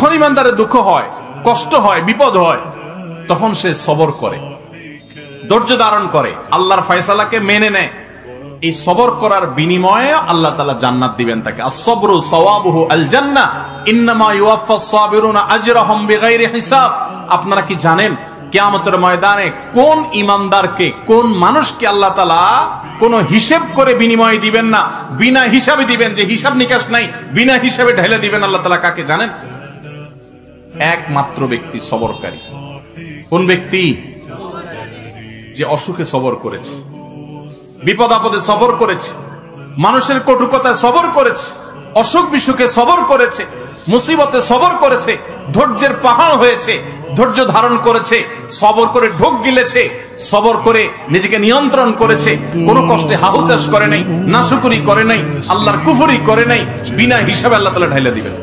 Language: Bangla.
যখন ইমানদারের দুঃখ হয়, কষ্ট হয়, বিপদ হয়, তখন সে সবর করে, ধৈর্য ধারণ করে, আল্লাহর ফয়সালাকে মেনে নেয়। এই সবর করার বিনিময়ে আল্লাহ তাআলা জান্নাত দিবেন তাকে। আস-সাবরু সাওয়াবুহু আল জান্নাহ ইন্নামা ইউওয়াফাস সাবিরুনা আজরাহুম বিগাইরি হিসাব। আপনারা কি জানেন কিয়ামতের ময়দানে কোন ইমানদারকে, কোন মানুষকে আল্লাহ তাআলা কোন হিসাব করে বিনিময় দিবেন না, বিনা হিসাবে দিবেন, যে হিসাব নিকাশ নাই, বিনা হিসাবে ঢেলে দিবেন আল্লাহ তাআলা কাকে জানেন? একমাত্র ব্যক্তি সবরকারী। কোন ব্যক্তি? যে অসুখে সবর করেছে, বিপদ আপদে সবর করেছে, মানুষের কটুকতায় সবর করেছে, অসুখ বিসুখে সবর করেছে, মুসিবতে সবর করেছে, ধৈর্যের পাহাড় হয়েছে, ধৈর্য ধারণ করেছে, সবর করে ঢোক গিলেছে, সবর করে নিজেকে নিয়ন্ত্রণ করেছে, কোনো কষ্টে হাহুতাশ করে নাই, নাশুকুরি করে নাই, আল্লাহর কুফরি করে নাই, বিনা হিসাবে আল্লাহ তাআলা ঢাইলা দিবেন।